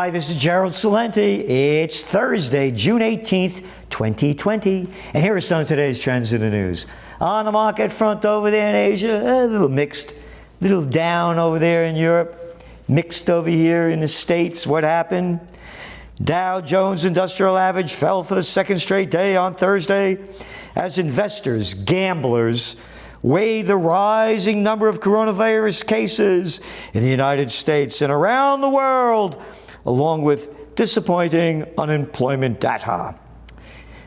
Hi, this is Gerald Salenti. It's Thursday, June 18th, 2020. And here are some of today's trends in the news. On the market front over there in Asia, a little mixed. A little down over there in Europe. Mixed over here in the States. What happened? Dow Jones Industrial Average fell for the second straight day on Thursday as investors, gamblers, weigh the rising number of coronavirus cases in the United States and around the world, along with disappointing unemployment data.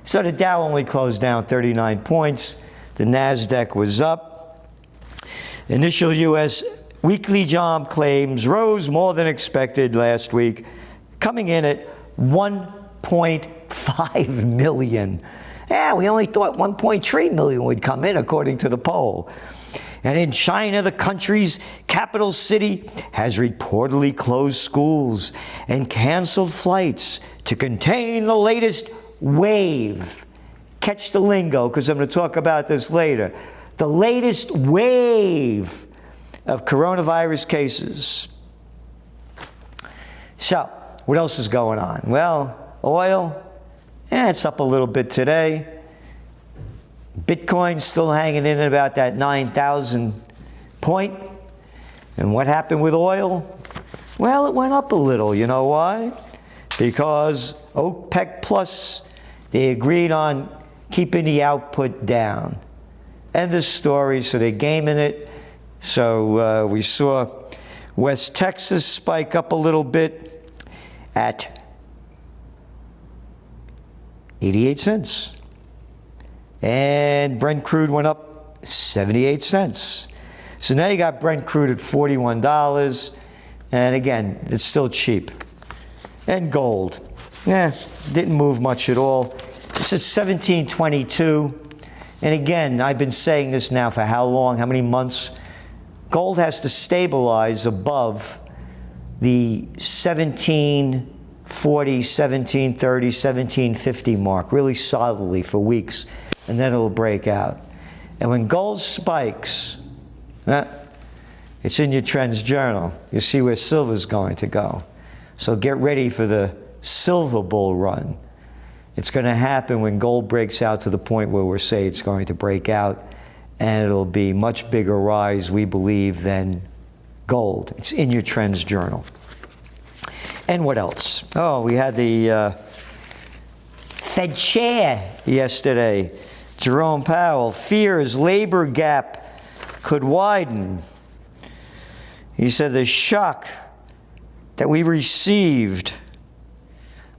So the Dow only closed down 39 points. The NASDAQ was up. Initial U.S. weekly job claims rose more than expected last week, coming in at 1.5 million. Yeah, we only thought 1.3 million would come in, according to the poll. And in China, the country's capital city has reportedly closed schools and canceled flights to contain the latest wave. Catch the lingo, because I'm going to talk about this later. The latest wave of coronavirus cases. So, what else is going on? Well, oil, it's up a little bit today. Bitcoin's still hanging in at about that 9,000 point. And what happened with oil? Well, it went up a little. You know why? Because OPEC Plus, they agreed on keeping the output down. End of story, so they're gaming it. So we saw West Texas spike up a little bit at 88 cents. And Brent crude went up 78 cents. So now you got Brent crude at $41. And again, it's still cheap. And gold. Didn't move much at all. This is 1722. And again, I've been saying this now for how long? How many months? Gold has to stabilize above the 1740, 1730, 1750 mark, really solidly for weeks, and then it'll break out. And when gold spikes, it's in your trends journal. You see where silver's going to go. So get ready for the silver bull run. It's going to happen when gold breaks out to the point where we'll say it's going to break out, and it'll be much bigger rise, we believe, than gold. It's in your trends journal. And what else? Oh, we had the Fed chair yesterday, Jerome Powell, fears labor gap could widen. He said the shock that we received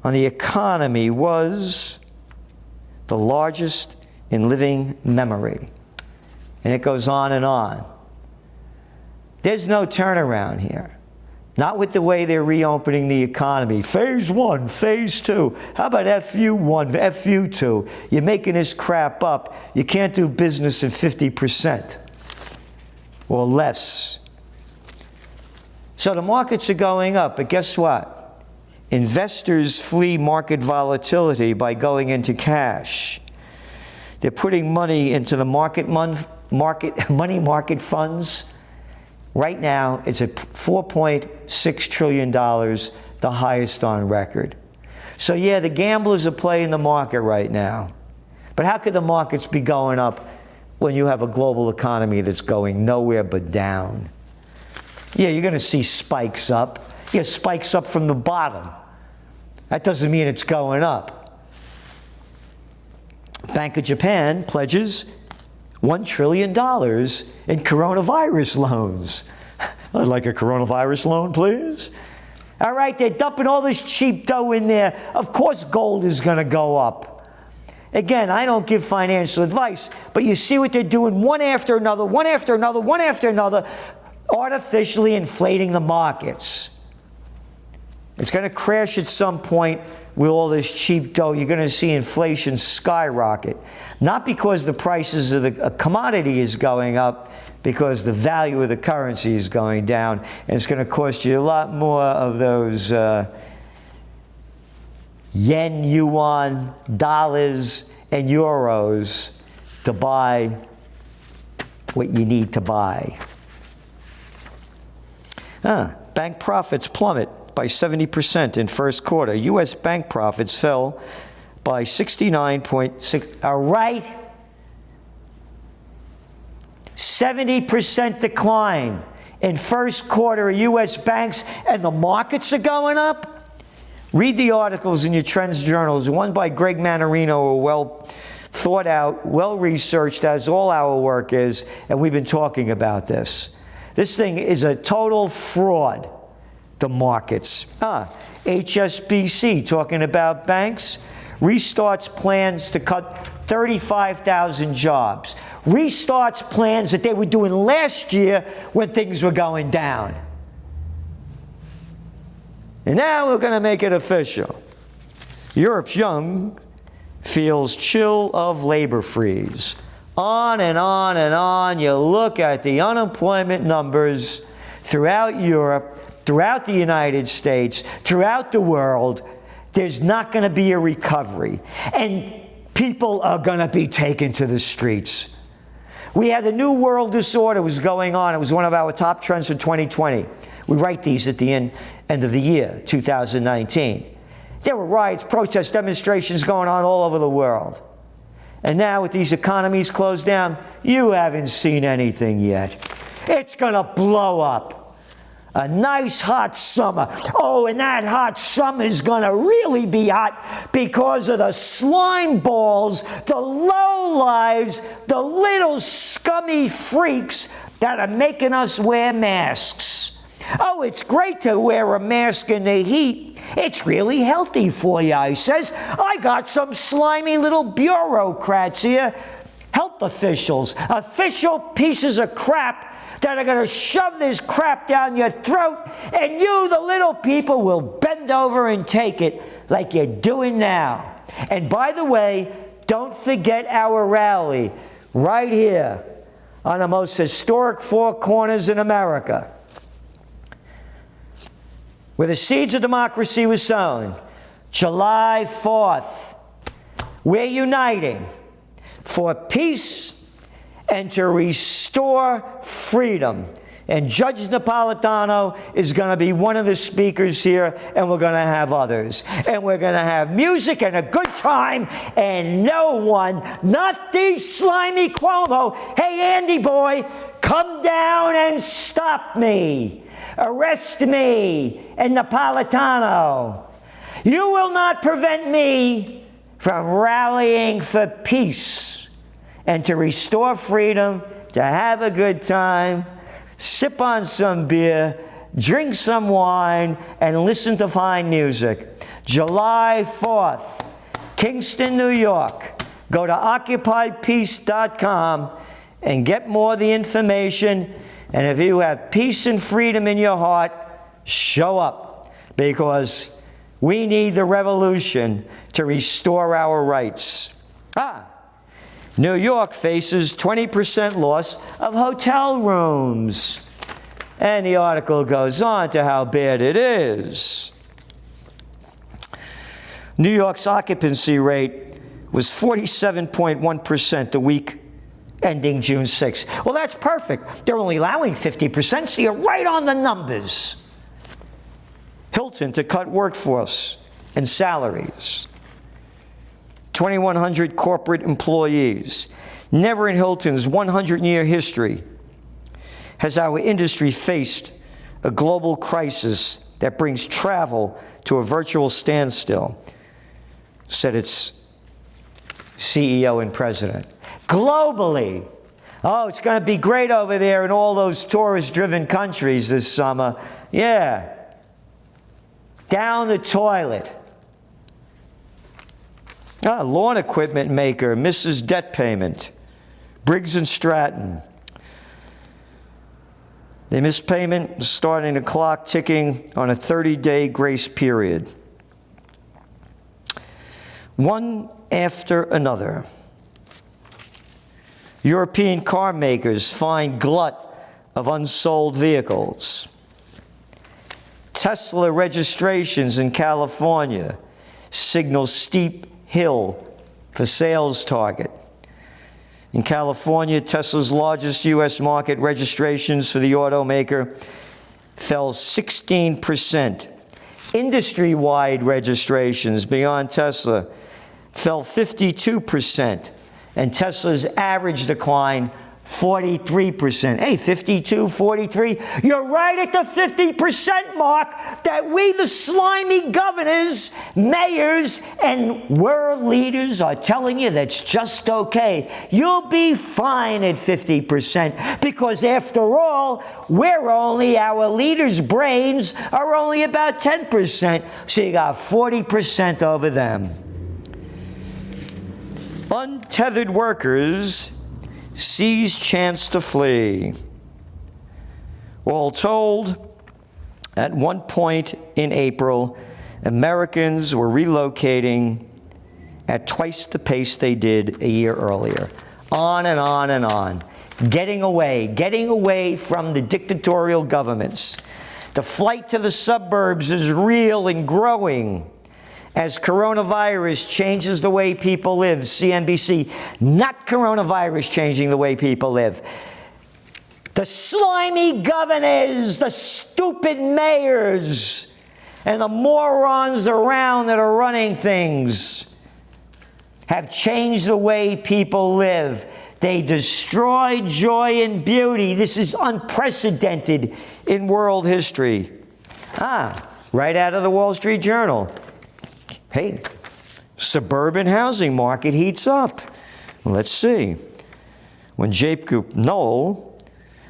on the economy was the largest in living memory. And it goes on and on. There's no turnaround here. Not with the way they're reopening the economy. Phase 1, Phase 2. How about FU1, FU2? You're making this crap up. You can't do business at 50% or less. So the markets are going up, but guess what? Investors flee market volatility by going into cash. They're putting money into the money market funds. Right now, it's at $4.6 trillion, the highest on record. So yeah, the gamblers are playing the market right now. But how could the markets be going up when you have a global economy that's going nowhere but down? Yeah, you're going to see spikes up. Yeah, spikes up from the bottom. That doesn't mean it's going up. Bank of Japan pledges $1 trillion in coronavirus loans. I'd like a coronavirus loan, please. All right, they're dumping all this cheap dough in there. Of course gold is going to go up. Again, I don't give financial advice, but you see what they're doing one after another, one after another, one after another, artificially inflating the markets. It's going to crash at some point with all this cheap dough. You're going to see inflation skyrocket. Not because the prices of the commodity is going up, because the value of the currency is going down. And it's going to cost you a lot more of those yen, yuan, dollars, and euros to buy what you need to buy. Bank profits plummet by 70% in first quarter. U.S. bank profits fell by 69.6. All right? 70% decline in first quarter of U.S. banks, and the markets are going up? Read the articles in your Trends journals. One by Greg Manarino are well thought out, well researched, as all our work is, and we've been talking about this. This thing is a total fraud, the markets. HSBC, talking about banks, restarts plans to cut 35,000 jobs. Restarts plans that they were doing last year when things were going down. And now we're going to make it official. Europe's young feels chill of labor freeze. On and on and on. You look at the unemployment numbers throughout Europe, throughout the United States, throughout the world. There's not going to be a recovery. And people are going to be taken to the streets. We had the New World Disorder was going on. It was one of our top trends for 2020. We write these at the end of the year, 2019. There were riots, protests, demonstrations going on all over the world. And now with these economies closed down, you haven't seen anything yet. It's going to blow up. A nice hot summer. Oh, and that hot summer is going to really be hot because of the slime balls, the lowlives, the little scummy freaks that are making us wear masks. Oh, it's great to wear a mask in the heat. It's really healthy for you, he says. I got some slimy little bureaucrats here, health officials, official pieces of crap that are going to shove this crap down your throat, and you, the little people, will bend over and take it like you're doing now. And by the way, don't forget our rally right here on the most historic four corners in America, where the seeds of democracy were sown. July 4th, we're uniting for peace and to restore freedom. And Judge Napolitano is going to be one of the speakers here, and we're going to have others. And we're going to have music and a good time, and no one, not these slimy Cuomo, hey, Andy boy, come down and stop me. Arrest me and Napolitano. You will not prevent me from rallying for peace and to restore freedom, to have a good time, sip on some beer, drink some wine, and listen to fine music. July 4th, Kingston, New York. Go to OccupyPeace.com and get more of the information. And if you have peace and freedom in your heart, show up, because we need the revolution to restore our rights. New York faces 20% loss of hotel rooms. And the article goes on to how bad it is. New York's occupancy rate was 47.1% the week ending June 6th. Well, that's perfect. They're only allowing 50%, so you're right on the numbers. Hilton to cut workforce and salaries. 2,100 corporate employees. Never in Hilton's 100-year history has our industry faced a global crisis that brings travel to a virtual standstill, said its CEO and president. Globally. Oh, it's going to be great over there in all those tourist-driven countries this summer. Yeah. Down the toilet. Lawn equipment maker misses debt payment. Briggs & Stratton. They missed payment, starting the clock ticking on a 30-day grace period. One after another. European car makers find glut of unsold vehicles. Tesla registrations in California signal steep hill for sales target. In California, Tesla's largest U.S. market, registrations for the automaker fell 16% Industry-wide registrations beyond Tesla fell 52%, and Tesla's average decline 43%. Hey, 52, 43. You're right at the 50% mark that we, the slimy governors, mayors, and world leaders are telling you that's just okay. You'll be fine at 50% because, after all, our leaders' brains are only about 10%. So you got 40% over them. Untethered workers seize chance to flee. All told, at one point in April, Americans were relocating at twice the pace they did a year earlier. On and on and on. Getting away from the dictatorial governments. The flight to the suburbs is real and growing as coronavirus changes the way people live. CNBC, not coronavirus changing the way people live. The slimy governors, the stupid mayors, and the morons around that are running things have changed the way people live. They destroy joy and beauty. This is unprecedented in world history. Right out of the Wall Street Journal. Hey, suburban housing market heats up. Let's see. When Jacob Noel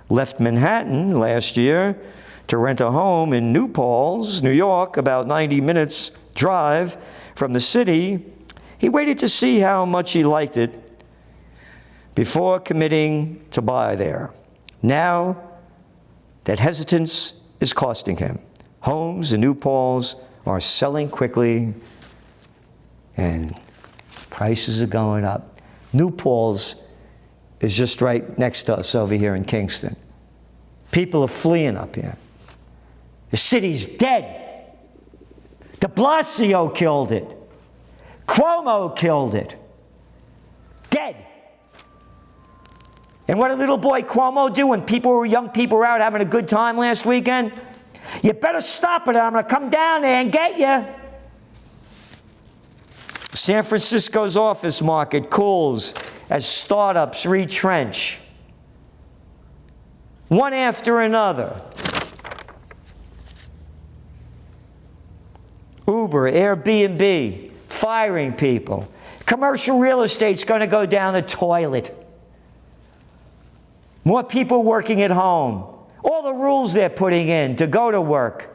left Manhattan last year to rent a home in New Paltz, New York, about 90 minutes drive from the city, he waited to see how much he liked it before committing to buy there. Now, that hesitance is costing him. Homes in New Paltz are selling quickly, and prices are going up. New Paltz is just right next to us over here in Kingston. People are fleeing up here. The city's dead. De Blasio killed it. Cuomo killed it. Dead. And what did little boy Cuomo do when young people were out having a good time last weekend? You better stop it, or I'm going to come down there and get you. San Francisco's office market cools as startups retrench. One after another. Uber, Airbnb, firing people. Commercial real estate's going to go down the toilet. More people working at home. All the rules they're putting in to go to work.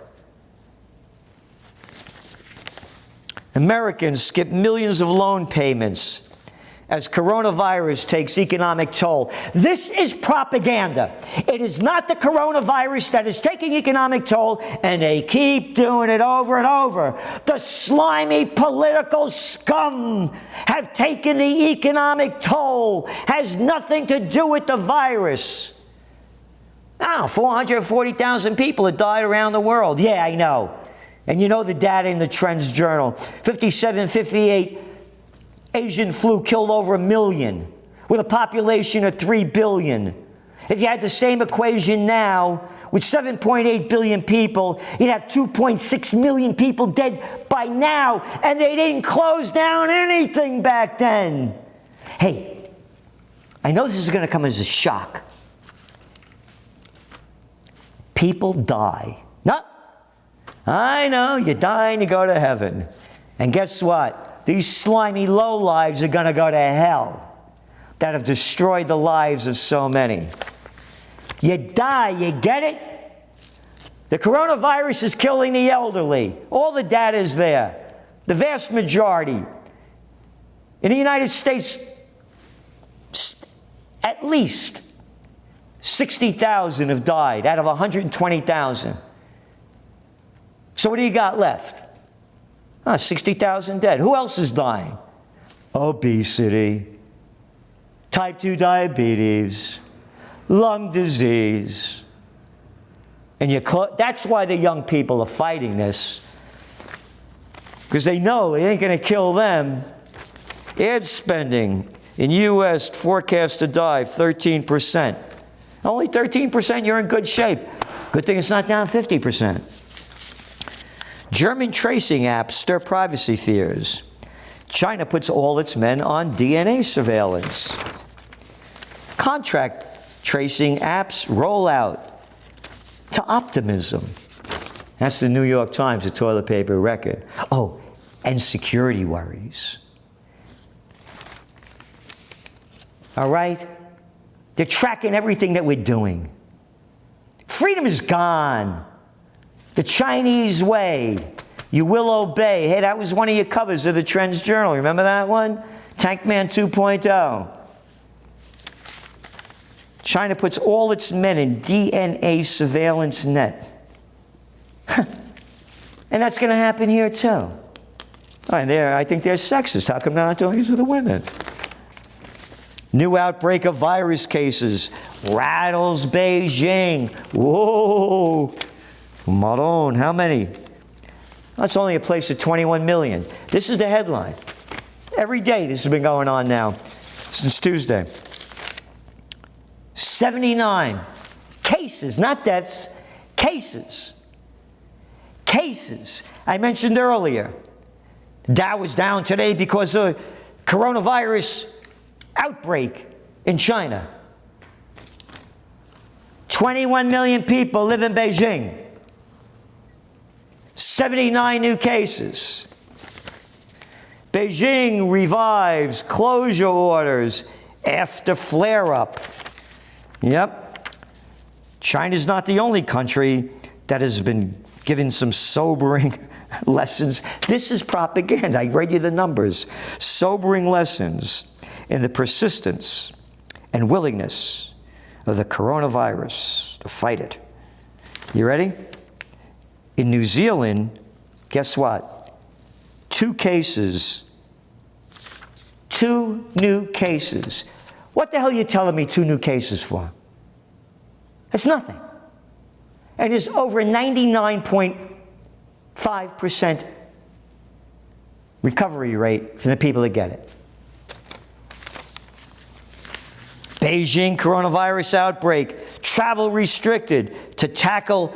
Americans skip millions of loan payments as coronavirus takes economic toll. This is propaganda. It is not the coronavirus that is taking economic toll, and they keep doing it over and over. The slimy political scum have taken the economic toll. Has nothing to do with the virus. 440,000 people have died around the world. Yeah, I know. And you know the data in the Trends Journal. 57, 58, Asian flu killed over 1 million with a population of 3 billion. If you had the same equation now, with 7.8 billion people, you'd have 2.6 million people dead by now, and they didn't close down anything back then. Hey, I know this is going to come as a shock. People die. No, I know, you die and you go to heaven. And guess what? These slimy lowlives are going to go to hell that have destroyed the lives of so many. You die, you get it? The coronavirus is killing the elderly. All the data is there. The vast majority. In the United States, at least 60,000 have died out of 120,000. So what do you got left? 60,000 dead. Who else is dying? Obesity, type 2 diabetes, lung disease. And that's why the young people are fighting this. Because they know it ain't going to kill them. Ad spending in U.S. forecast to dive 13%. Only 13%, you're in good shape. Good thing it's not down 50%. German tracing apps stir privacy fears. China puts all its men on DNA surveillance. Contract tracing apps roll out to optimism. That's the New York Times, the toilet paper record. Oh, and security worries. All right? They're tracking everything that we're doing. Freedom is gone. The Chinese way. You will obey. Hey, that was one of your covers of the Trends Journal. Remember that one? Tankman 2.0. China puts all its men in DNA surveillance net. And that's going to happen here too. All right, I think they're sexist. How come they're not doing this with the women? New outbreak of virus cases rattles Beijing. Whoa. Maron, how many? That's only a place of 21 million. This is the headline. Every day this has been going on now since Tuesday. 79 cases, not deaths, cases. Cases. I mentioned earlier, Dow was down today because of coronavirus outbreak in China. 21 million people live in Beijing. 79 new cases. Beijing revives closure orders after flare-up. Yep. China's not the only country that has been given some sobering lessons. This is propaganda. I read you the numbers. Sobering lessons in the persistence and willingness of the coronavirus to fight it. You ready? In New Zealand, guess what? 2 cases. 2 new cases. What the hell are you telling me 2 new cases for? It's nothing. And there's over a 99.5% recovery rate for the people that get it. Beijing coronavirus outbreak, travel restricted to tackle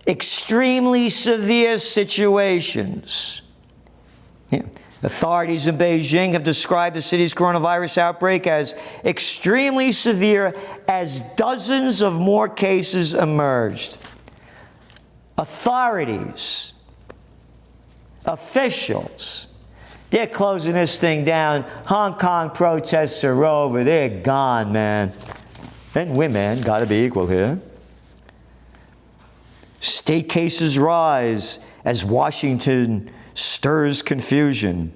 extremely severe situations. Yeah. Authorities in Beijing have described the city's coronavirus outbreak as extremely severe as dozens of more cases emerged. Authorities, officials, they're closing this thing down. Hong Kong protests are over. They're gone, man. And women got to be equal here. State cases rise as Washington stirs confusion.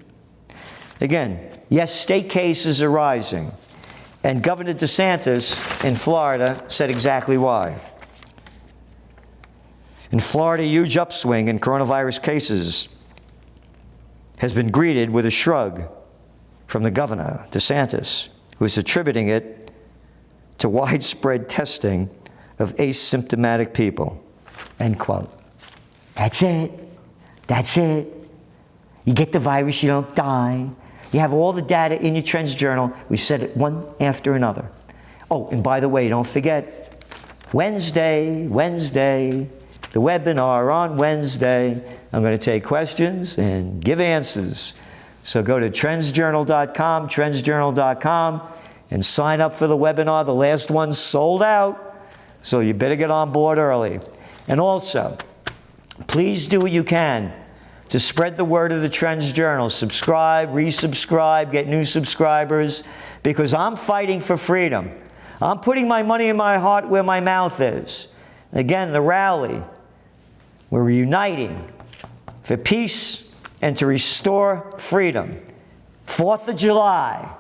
Again, yes, state cases are rising. And Governor DeSantis in Florida said exactly why. In Florida, a huge upswing in coronavirus cases has been greeted with a shrug from the governor, DeSantis, who is attributing it to widespread testing of asymptomatic people. End quote. That's it. That's it. You get the virus, you don't die. You have all the data in your Trends Journal. We said it one after another. Oh, and by the way, don't forget, Wednesday, the webinar on Wednesday. I'm going to take questions and give answers. So go to trendsjournal.com, and sign up for the webinar. The last one's sold out, so you better get on board early. And also, please do what you can to spread the word of the Trends Journal. Subscribe, resubscribe, get new subscribers, because I'm fighting for freedom. I'm putting my money in my heart where my mouth is. Again, the rally. We're uniting for peace and to restore freedom. 4th of July.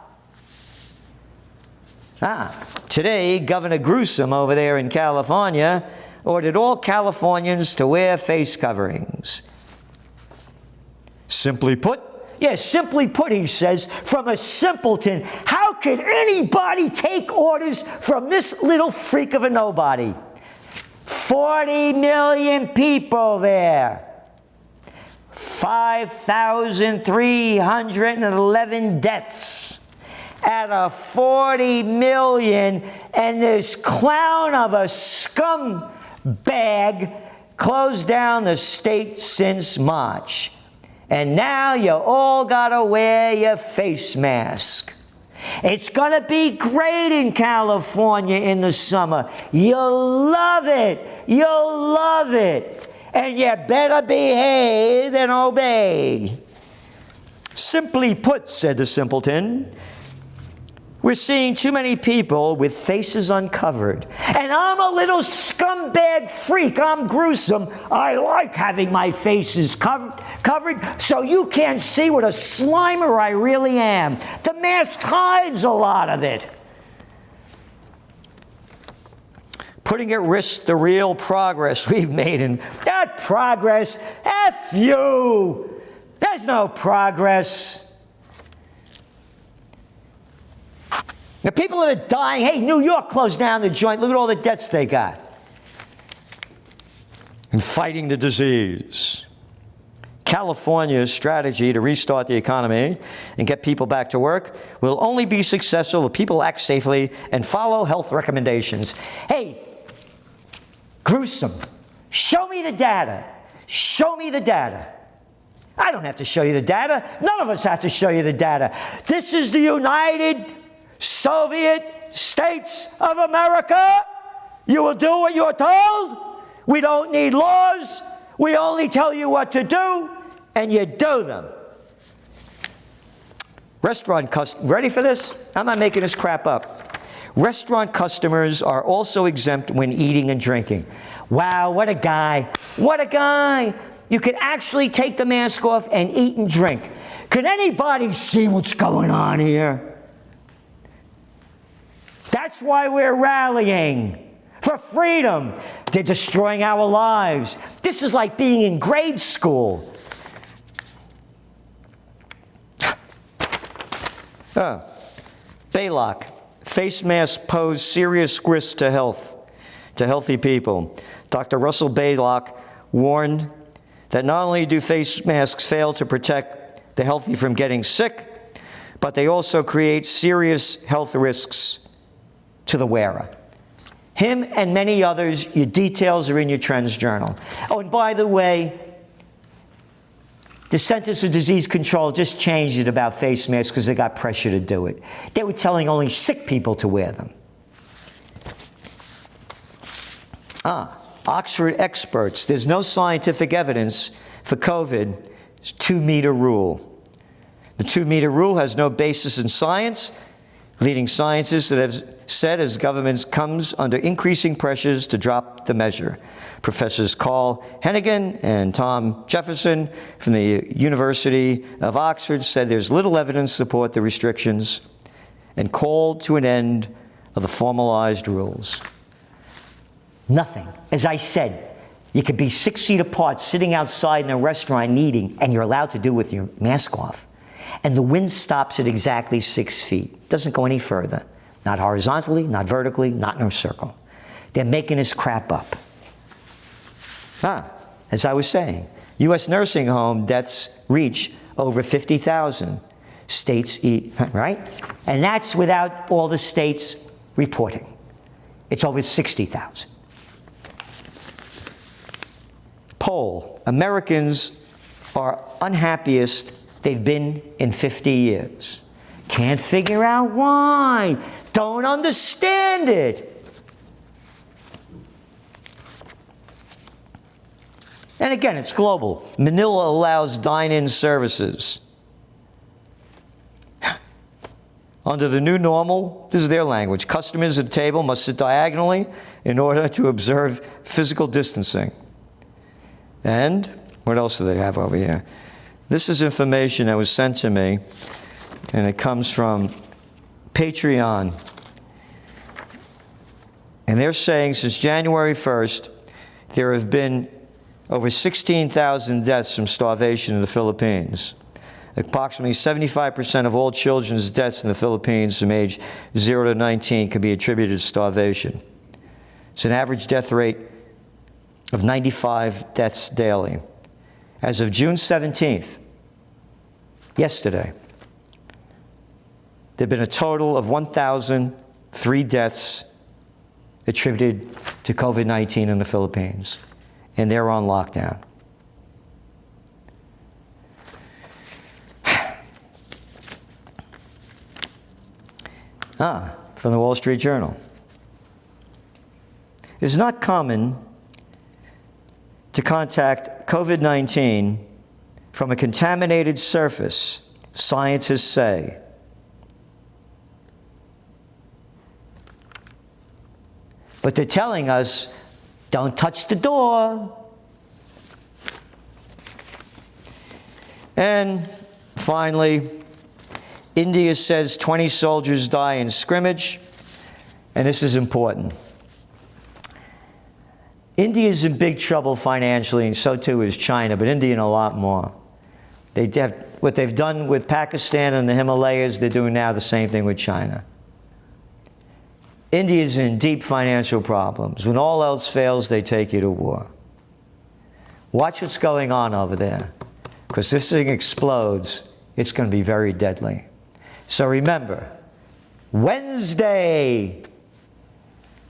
Today, Governor Newsom over there in California ordered all Californians to wear face coverings. Simply put, he says, from a simpleton, how could anybody take orders from this little freak of a nobody? 40 million people there. 5,311 deaths out of 40 million, and this clown of a scumbag closed down the state since March. And now you all gotta wear your face mask. It's gonna be great in California in the summer. You'll love it. You'll love it. And you better behave and obey. Simply put, said the simpleton, we're seeing too many people with faces uncovered. And I'm a little scumbag freak. I'm gruesome. I like having my faces covered so you can't see what a slimer I really am. The mask hides a lot of it. Putting at risk the real progress we've made in that progress. F you. There's no progress. The people that are dying, hey, New York closed down the joint. Look at all the deaths they got. And fighting the disease. California's strategy to restart the economy and get people back to work will only be successful if people act safely and follow health recommendations. Hey, gruesome. Show me the data. Show me the data. I don't have to show you the data. None of us have to show you the data. This is the United Soviet States of America. You will do what you're told. We don't need laws. We only tell you what to do, and you do them. Ready for this? I'm not making this crap up. Restaurant customers are also exempt when eating and drinking. Wow, what a guy. What a guy. You can actually take the mask off and eat and drink. Can anybody see what's going on here? That's why we're rallying for freedom. They're destroying our lives. This is like being in grade school. Baylock. Face masks pose serious risks to healthy people. Dr. Russell Baylock warned that not only do face masks fail to protect the healthy from getting sick, but they also create serious health risks to the wearer. Him and many others, your details are in your Trends Journal. Oh, and by the way, the Centers for Disease Control just changed it about face masks because they got pressure to do it. They were telling only sick people to wear them. Oxford experts, there's no scientific evidence for COVID. It's 2-meter rule. The 2-meter rule has no basis in science. Leading scientists that have said as governments comes under increasing pressures to drop the measure. Professors Carl Hennigan and Tom Jefferson from the University of Oxford said there's little evidence to support the restrictions and called to an end of the formalized rules. Nothing. As I said, you could be 6 feet apart sitting outside in a restaurant eating, and you're allowed to do with your mask off. And the wind stops at exactly 6 feet. Doesn't go any further. Not horizontally, not vertically, not in a circle. They're making this crap up. As I was saying, U.S. nursing home deaths reach over 50,000. States eat, right? And that's without all the states reporting. It's over 60,000. Poll. Americans are unhappiest they've been in 50 years. Can't figure out why. Don't understand it. And again, it's global. Manila allows dine-in services. Under the new normal, this is their language, customers at the table must sit diagonally in order to observe physical distancing. And what else do they have over here? This is information that was sent to me, and it comes from Patreon. And they're saying since January 1st, there have been over 16,000 deaths from starvation in the Philippines. Approximately 75% of all children's deaths in the Philippines from age 0 to 19 can be attributed to starvation. It's an average death rate of 95 deaths daily. As of June 17th, yesterday, there have been a total of 1,003 deaths attributed to COVID-19 in the Philippines. and they're on lockdown. From the Wall Street Journal. It's not common to contact COVID-19 from a contaminated surface, scientists say. But they're telling us, don't touch the door. And finally, India says 20 soldiers die in scrimmage, and this is important. India is in big trouble financially, and so too is China, but India in a lot more. What they've done with Pakistan and the Himalayas, they're doing now the same thing with China. India is in deep financial problems. When all else fails, they take you to war. Watch what's going on over there, because this thing explodes, it's going to be very deadly. So remember, Wednesday,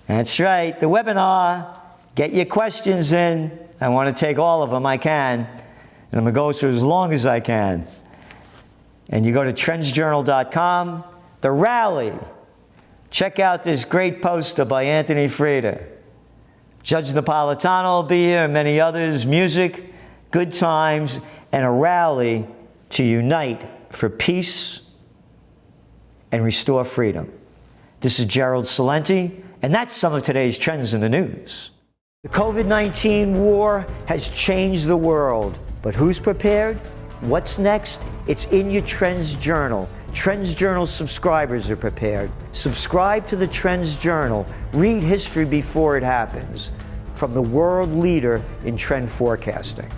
that's right, the webinar. Get your questions in. I want to take all of them I can, and I'm going to go through as long as I can. And you go to trendsjournal.com, the rally. Check out this great poster by Anthony Frieda. Judge Napolitano will be here, and many others. Music, good times, and a rally to unite for peace and restore freedom. This is Gerald Celente, and that's some of today's trends in the news. The COVID-19 war has changed the world, but who's prepared? What's next? It's in your Trends Journal. Trends Journal subscribers are prepared. Subscribe to the Trends Journal. Read history before it happens. From the world leader in trend forecasting.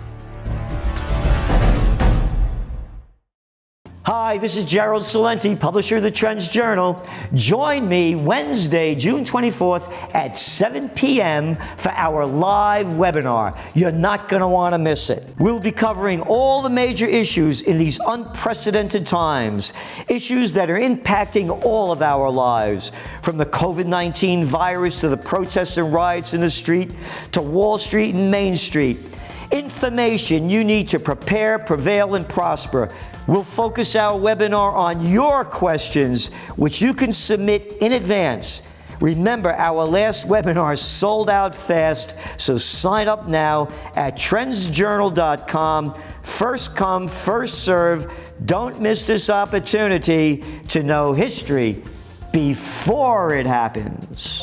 Hi, this is Gerald Celente, publisher of the Trends Journal. Join me Wednesday, June 24th at 7 p.m. for our live webinar. You're not going to want to miss it. We'll be covering all the major issues in these unprecedented times, issues that are impacting all of our lives, from the COVID-19 virus to the protests and riots in the street, to Wall Street and Main Street. Information you need to prepare, prevail, and prosper. We'll focus our webinar on your questions, which you can submit in advance. Remember, our last webinar sold out fast, so sign up now at trendsjournal.com. First come, first serve. Don't miss this opportunity to know history before it happens.